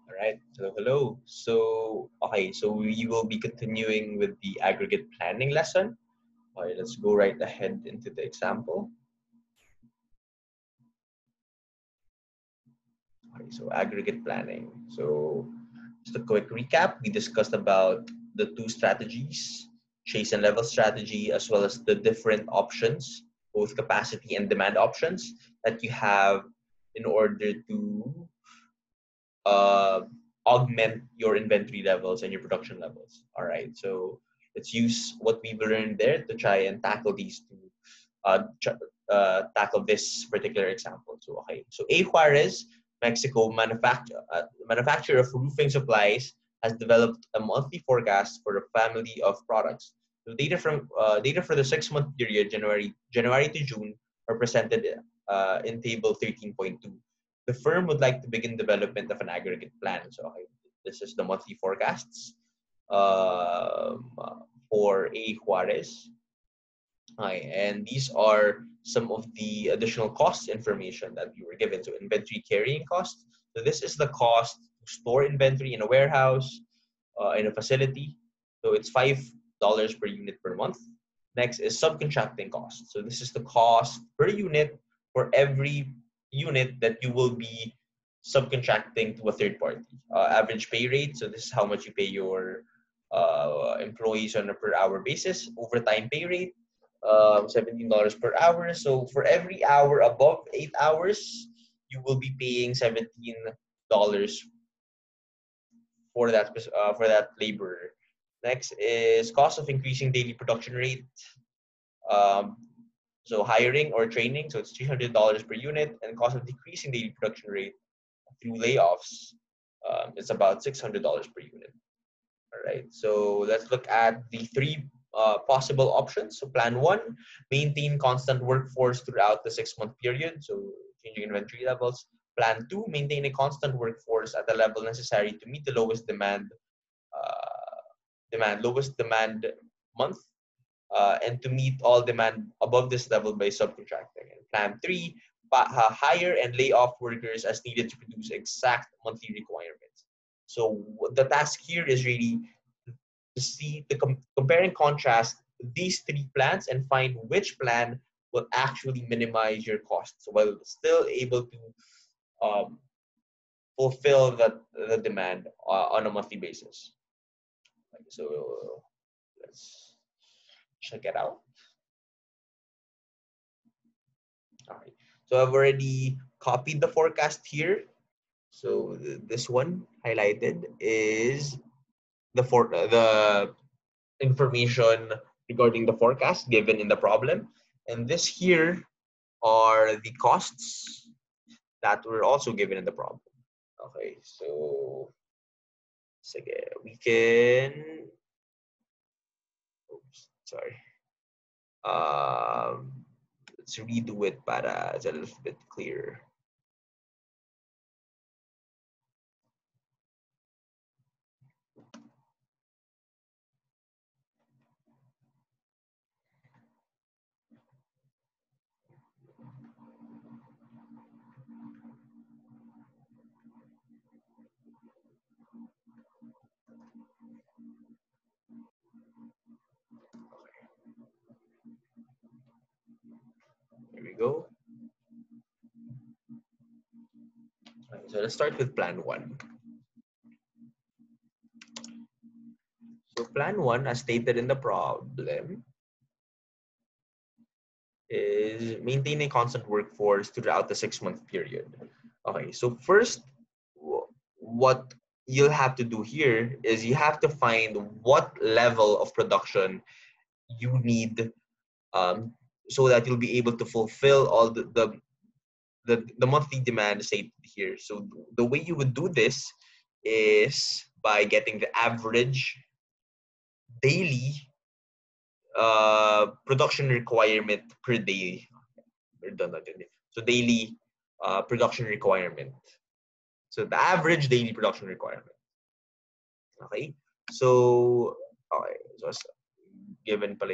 All right. Hello, hello. So we will be continuing with the aggregate planning lesson. All right, let's go right ahead into the example. All right, so aggregate planning. So just a quick recap, we discussed about the two strategies, chase and level strategy, as well as the different options, both capacity and demand options that you have in order to uh, augment your inventory levels and your production levels. All right, so let's use what we've learned there to try and tackle these two, tackle this particular example. So okay, so A Juarez, Mexico, manufacturer of roofing supplies, has developed a monthly forecast for a family of products. So data for the 6-month period, January to June, are presented in table 13.2. The firm would like to begin development of an aggregate plan. So okay, this is the monthly forecasts um, for A Juarez. Okay, and these are some of the additional cost information that we were given. So inventory carrying cost. So this is the cost to store inventory in a warehouse, in a facility. So it's $5 per unit per month. Next is subcontracting cost. So this is the cost per unit for every unit that you will be subcontracting to a third party. Average pay rate. So this is how much you pay your employees on a per hour basis. Overtime pay rate, $17 per hour. So for every hour above 8 hours, you will be paying $17 for that laborer. Next is cost of increasing daily production rate. Um, so hiring or training, so it's $300 per unit, and cost of decreasing daily production rate through layoffs, it's about $600 per unit. All right, so let's look at the three possible options. So plan one, maintain constant workforce throughout the 6-month period, so changing inventory levels. Plan two, maintain a constant workforce at the level necessary to meet the lowest demand month, and to meet all demand above this level by subcontracting. And plan three, hire and lay off workers as needed to produce exact monthly requirements. So the task here is really to see the compare and contrast these three plans and find which plan will actually minimize your costs while still able to um, fulfill the demand on a monthly basis. So let's check it out. All right. So I've already copied the forecast here. So this one highlighted is the information regarding the forecast given in the problem. And this here are the costs that were also given in the problem. Okay, so sige, we can, oops, sorry. Let's redo it para it's a little bit clearer. Here we go. Okay, so let's start with plan one. So plan one, as stated in the problem, is maintain a constant workforce throughout the 6-month period. Okay, so first, what you'll have to do here is you have to find what level of production you need, so that you'll be able to fulfill all the monthly demand stated here. So the way you would do this is by getting the average daily production requirement per day. So daily production requirement. So the average daily production requirement. Okay. So okay. So given pala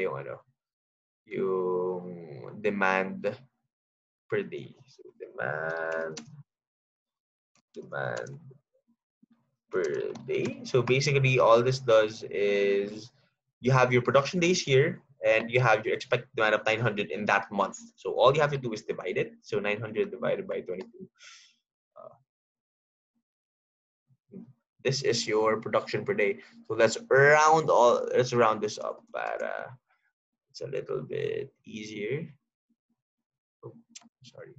yung demand per day. So demand per day. So basically all this does is you have your production days here and you have your expected demand of 900 in that month. So all you have to do is divide it. So 900 divided by 22. This is your production per day. So let's round this up, but it's a little bit easier. Oh, sorry.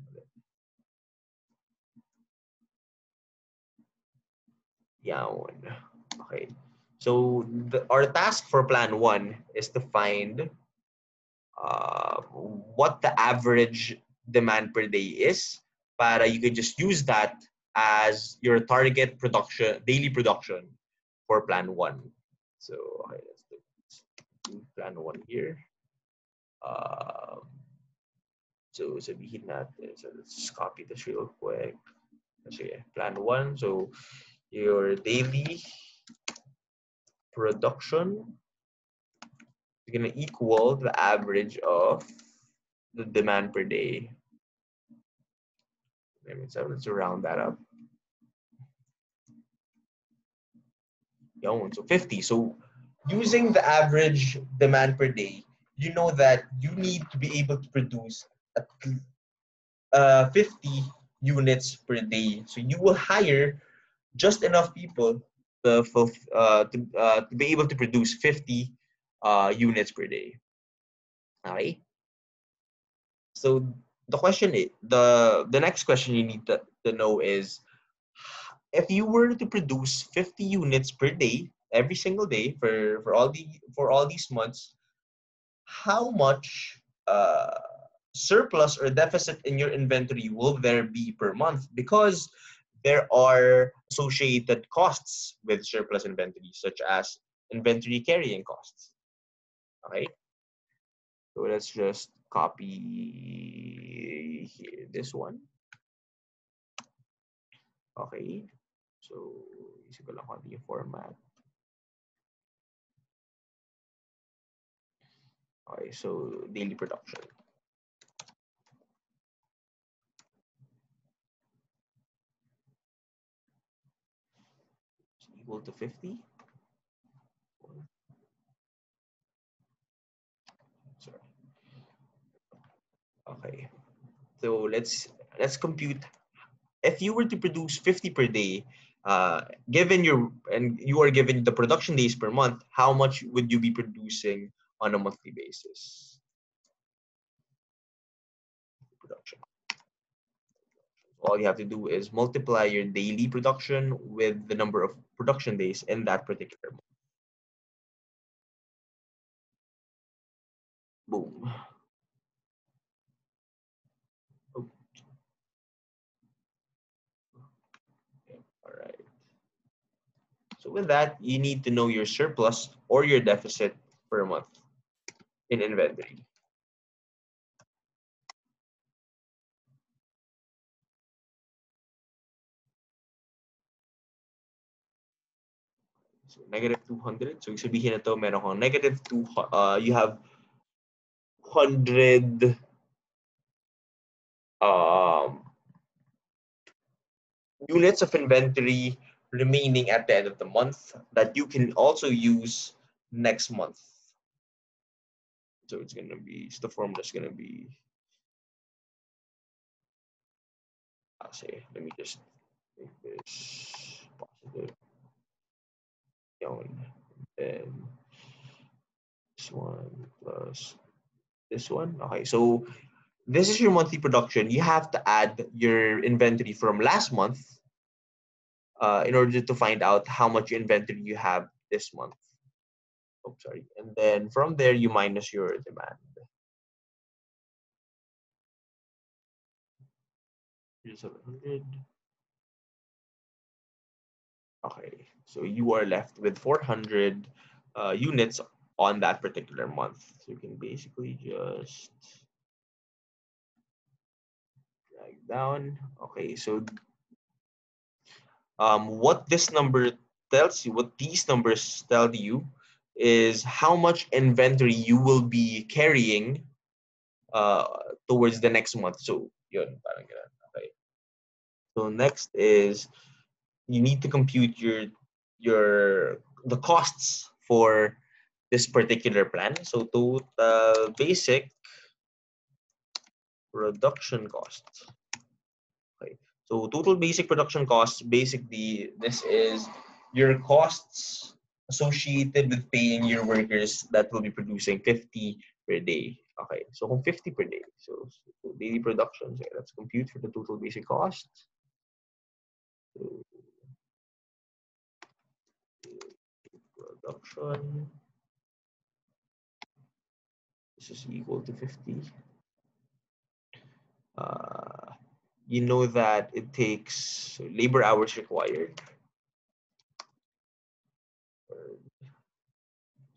Yeah. Okay. So our task for plan 1 is to find what the average demand per day is, para you can just use that as your target daily production for plan 1. So okay, let's do plan 1 here. So sabihin natin, so let's just copy this real quick. Sige, plan 1. So your daily production is going to equal the average of the demand per day. So let's round that up. So 50. So using the average demand per day, you know that you need to be able to produce at 50 units per day. So you will hire just enough people to be able to produce 50 units per day. Okay. So the next question you need to know is, if you were to produce 50 units per day every single day for all these months, how much surplus or deficit in your inventory will there be per month? Because there are associated costs with surplus inventory, such as inventory carrying costs. Okay, so let's just copy here, this one. Okay, so isip ko lang kung ano yung format. Okay, so daily production. It's equal to 50. Sorry. Okay, so let's compute. If you were to produce 50 per day, given you are given the production days per month, how much would you be producing on a monthly basis? Production. All you have to do is multiply your daily production with the number of production days in that particular month. Boom. Oh. Okay. All right. So with that, you need to know your surplus or your deficit per month in inventory. So negative 200. So sabihin na to, meron kang negative 2, you have 100 units of inventory remaining at the end of the month that you can also use next month. So it's going to be, so the formula is going to be, let me just make this positive. And this one plus this one. Okay, so this is your monthly production. You have to add your inventory from last month in order to find out how much inventory you have this month. Oh, sorry. And then from there, you minus your demand. Here's 700. Okay, so you are left with 400 units on that particular month. So you can basically just drag down. Okay, so what this number tells you, what these numbers tell you, is how much inventory you will be carrying towards the next month. So yun, parang ganun. Okay. So next is you need to compute your the costs for this particular plan. So total basic production cost. Okay. So total basic production costs, basically this is your costs associated with paying your workers that will be producing 50 per day. Okay, so kung 50 per day. So daily production, so let's compute for the total basic cost. So, production, this is equal to 50. You know that it takes labor hours required.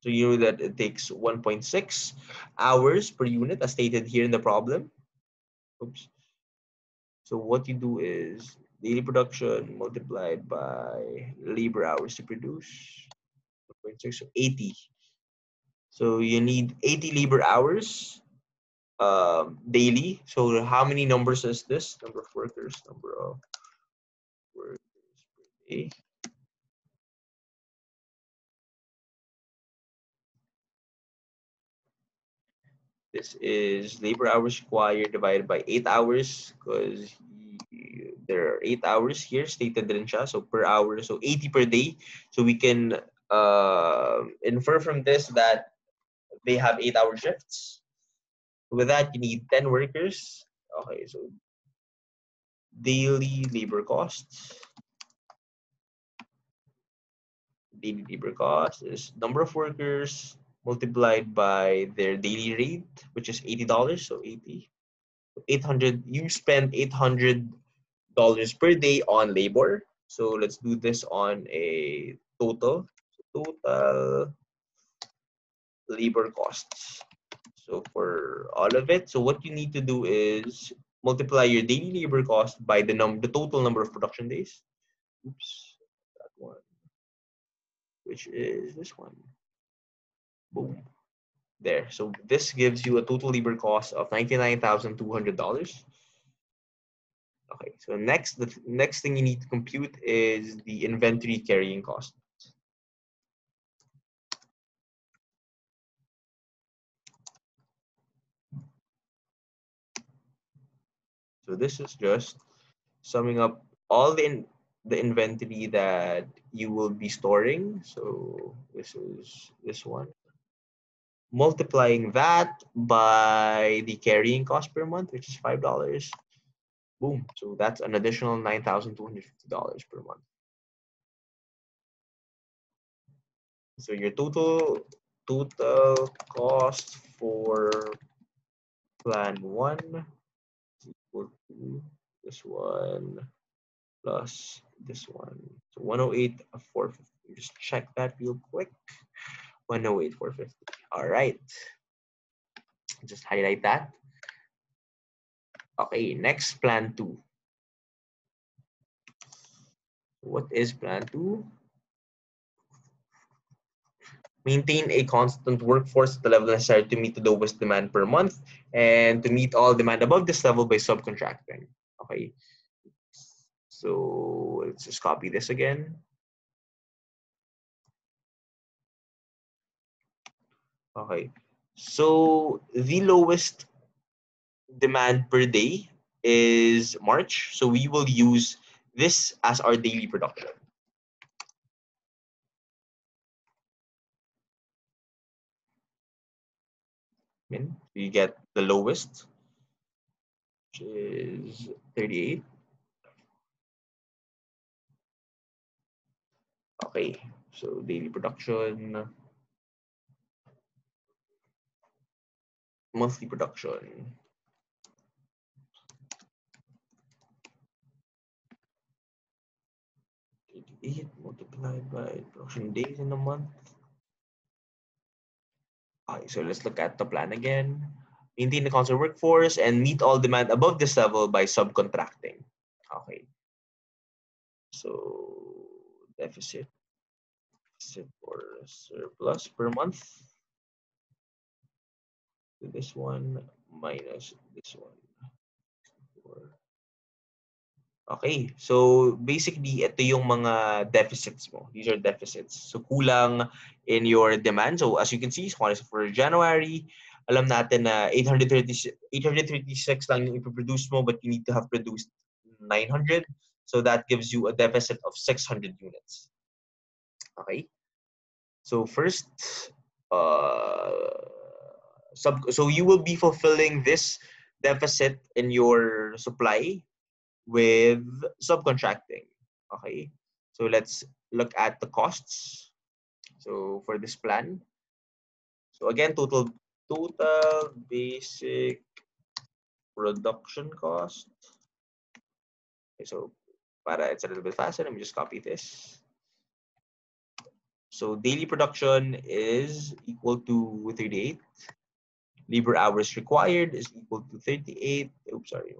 So you know that it takes 1.6 hours per unit as stated here in the problem. Oops. So what you do is daily production multiplied by labor hours to produce 1.6, so 80. So you need 80 labor hours daily. So how many numbers is this? Number of workers, number of workers per day. This is labor hours required divided by 8 hours because there are 8 hours here stated din siya. So per hour, so 80 per day. So we can infer from this that they have 8-hour shifts. With that, you need 10 workers. Okay, so daily labor costs. Daily labor cost is number of workers multiplied by their daily rate, which is $80. So 80. 800, you spend $800 per day on labor. So let's do this on a total. Total labor costs. So for all of it, so what you need to do is multiply your daily labor cost by the total number of production days. Oops, that one, which is this one. Boom. There. So this gives you a total labor cost of $99,200. Okay, so the next thing you need to compute is the inventory carrying cost. So this is just summing up all the inventory that you will be storing. So this is this one. Multiplying that by the carrying cost per month, which is $5. Boom. So that's an additional $9,250 per month. So your total cost for plan 1 is equal to this one plus this one. So 108,450. Just check that real quick. 108,450. All right. Just highlight that. Okay, next plan 2. What is plan 2? Maintain a constant workforce at the level necessary to meet the lowest demand per month and to meet all demand above this level by subcontracting. Okay. So let's just copy this again. Okay. So the lowest demand per day is March. So we will use this as our daily production. We get the lowest, which is 38. Okay, so daily production, monthly production. 88 multiplied by production days in a month. Okay, so let's look at the plan again. Maintain the constant workforce and meet all demand above this level by subcontracting. Okay. So deficit or surplus per month. This one minus this one. Okay, so basically, ito yung mga deficits mo. These are deficits. So kulang in your demand. So as you can see, for January, alam natin na 836 lang yung ipoproduce mo, but you need to have produced 900. So that gives you a deficit of 600 units. Okay. So first, so you will be fulfilling this deficit in your supply with subcontracting. Okay, so let's look at the costs. So for this plan, so again, total basic production cost. Okay, so para it's a little bit faster, let me just copy this. So daily production is equal to 38. Labor hours required is equal to 38. Oops, sorry.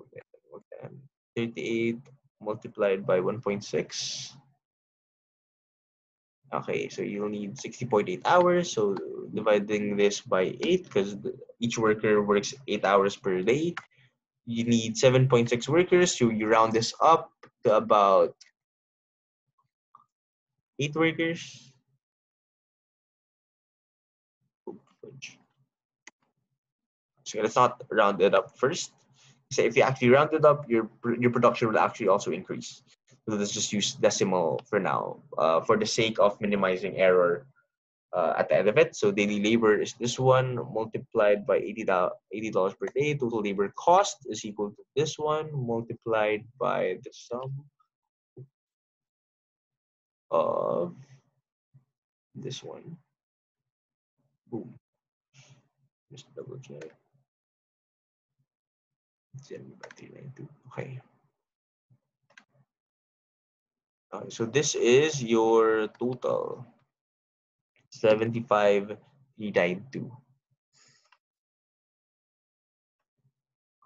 38 multiplied by 1.6. Okay, so you'll need 60.8 hours. So dividing this by 8, because each worker works 8 hours per day, you need 7.6 workers. So you round this up to about 8 workers. So let's not round it up first. So if you actually round it up, your production will actually also increase. So let's just use decimal for now, for the sake of minimizing error at the end of it. So daily labor is this one multiplied by $80 per day. Total labor cost is equal to this one multiplied by the sum of this one. Boom. Just double check. Okay. So this is your total 75,392.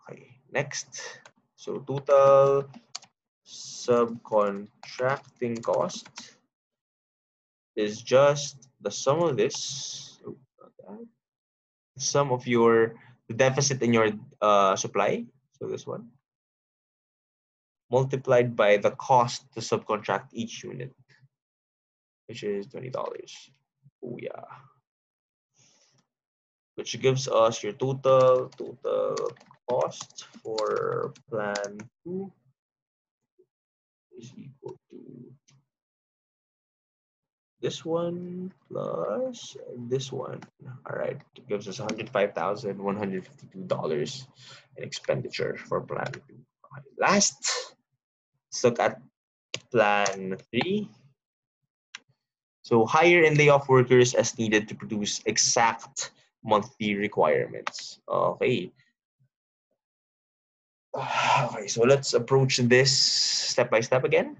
Okay, next. So total subcontracting cost is just the sum of this. Sum of the deficit in your supply. So this one multiplied by the cost to subcontract each unit, which is $20. Oh yeah. Which gives us your total cost for plan 2 is equal to this one plus this one. All right, it gives us $105,152 in expenditure for plan 2. Okay, last, let's look at plan 3. So hire and lay off workers as needed to produce exact monthly requirements. Okay. Okay, so let's approach this step by step again.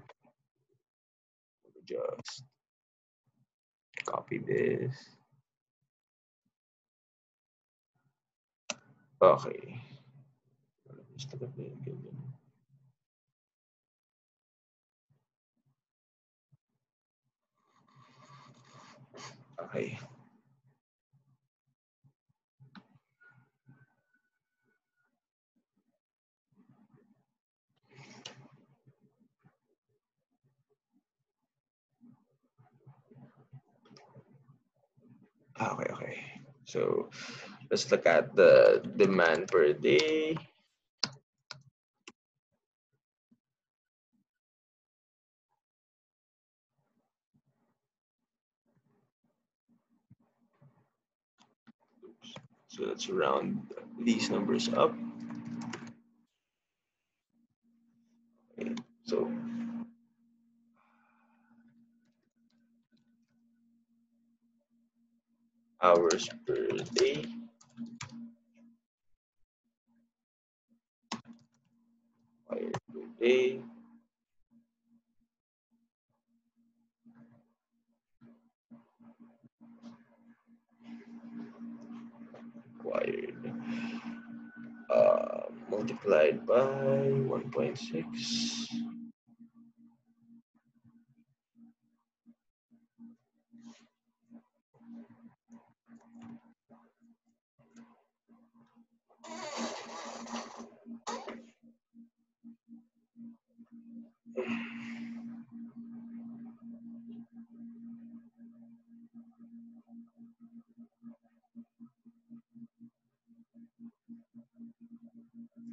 Just copy this. Okay. Okay. Okay. So let's look at the demand per day. So let's round these numbers up. Okay. So hours per day. Hours per day. Required. Multiplied by 1.6.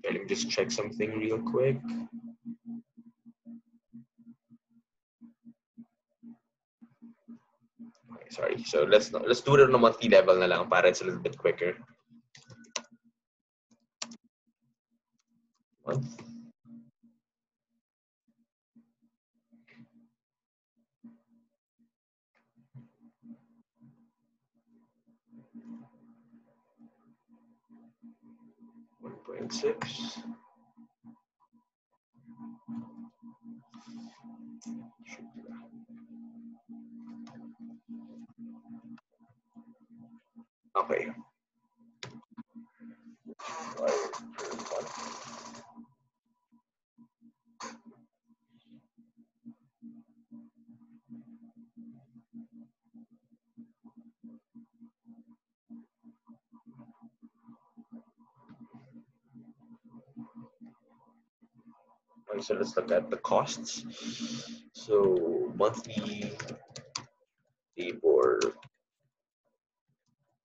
Let me just check something real quick. Okay, sorry. So let's do it on a monthly level na lang para it's a little bit quicker. Month. $1.6. Okay. Okay, so let's look at the costs. So monthly labor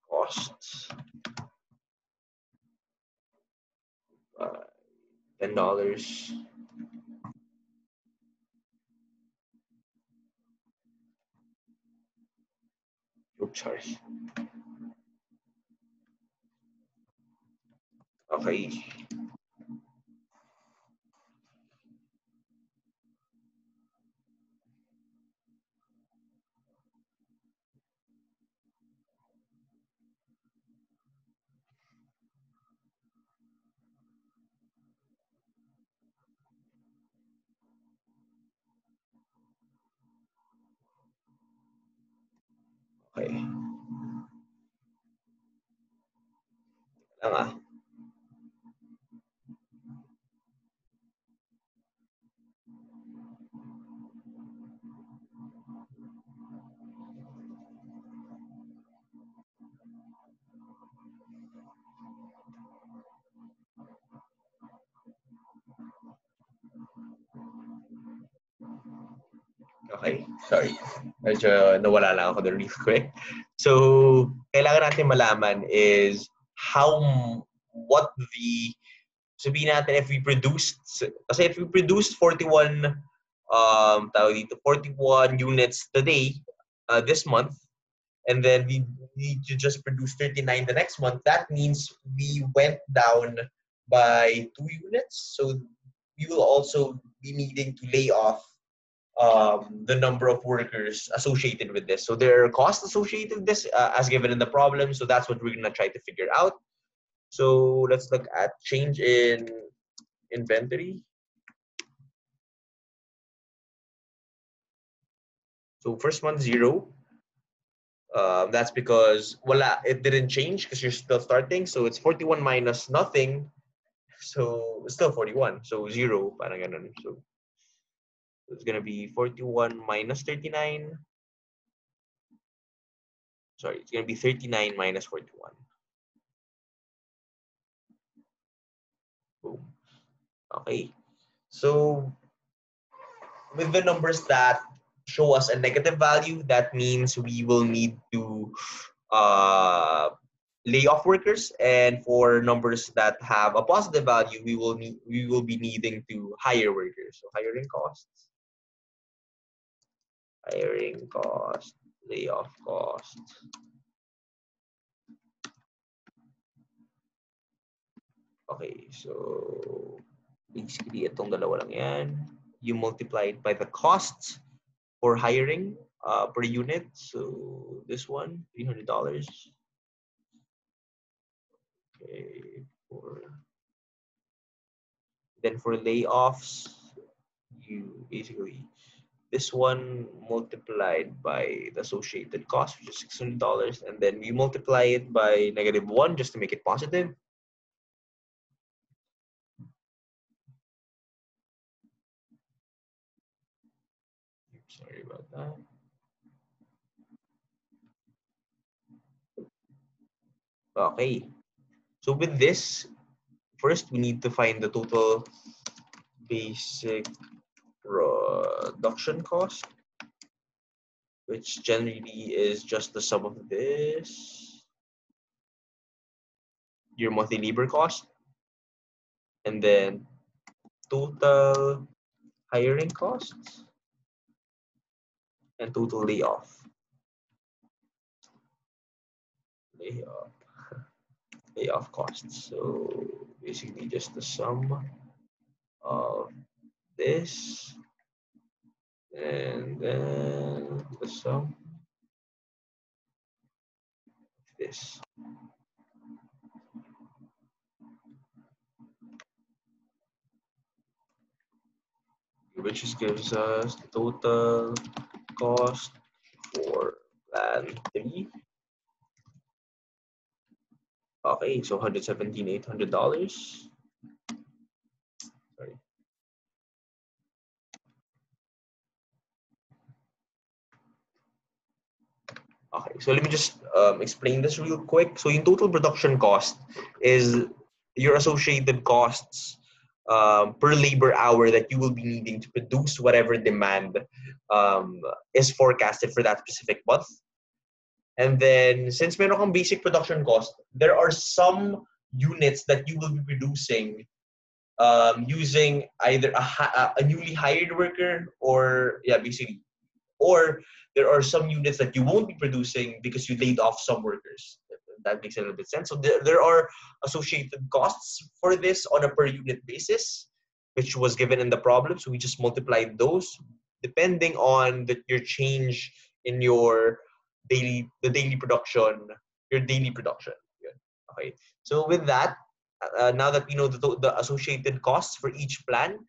costs, $10. Oops, sorry. Okay. Okay. Lang ah. Okay, sorry. Medyo nawala lang ako doon real quick. So, kailangan natin malaman is what the, sabihin natin if we produced, kasi if we produced 41, tawag dito, 41 units today, this month, and then we need to just produce 39 the next month, that means we went down by 2 units. So, we will also be needing to lay off the number of workers associated with this. So there are costs associated with this as given in the problem. So that's what we're going to try to figure out. So let's look at change in inventory. So first one, 0. That's because it didn't change because you're still starting. So it's 41 minus nothing. So it's still 41. So 0. Parang ganun. So it's going to be 41 minus 39. Sorry, it's going to be 39 minus 41. Boom. Okay. So with the numbers that show us a negative value, that means we will need to lay off workers. And for numbers that have a positive value, we will be needing to hire workers. So hiring costs, layoff cost. Okay, so basically itong dalawa lang yan. You multiply it by the costs for hiring per unit. So this one, $300. Okay, then for layoffs, you basically this one multiplied by the associated cost, which is $600, and then we multiply it by -1 just to make it positive. Sorry about that. Okay, so with this, first we need to find the total basic production cost, which generally is just the sum of this, your monthly labor cost, and then total hiring costs and total layoff costs. So basically just the sum of this and then the sum of this. Which just gives us the total cost for plan 3. Okay, so $117,800. Sorry. Okay, so let me just explain this real quick. So, in total production cost is your associated costs per labor hour that you will be needing to produce whatever demand is forecasted for that specific month. And then, since meron kang basic production cost, there are some units that you will be producing using either a newly hired worker or, yeah, basically, or there are some units that you won't be producing because you laid off some workers. That makes a little bit sense. So there are associated costs for this on a per unit basis, which was given in the problem. So we just multiplied those depending on your change in your daily production, your daily production. Good. Okay. So with that, now that we know the associated costs for each plan,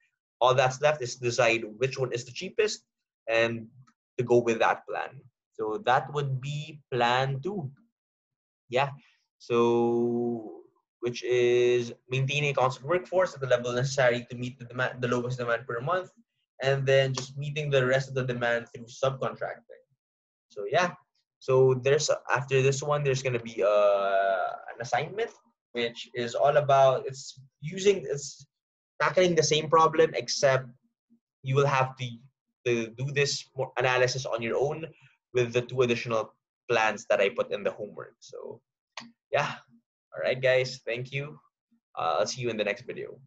all that's left is to decide which one is the cheapest and to go with that plan. So that would be plan 2. Yeah. So which is maintaining a constant workforce at the level necessary to meet the lowest demand per month, and then just meeting the rest of the demand through subcontracting. So yeah. So after this one, there's gonna be an assignment, which is all about it's tackling the same problem, except you will have to do this more analysis on your own with the 2 additional plans that I put in the homework. So yeah. All right, guys. Thank you. I'll see you in the next video.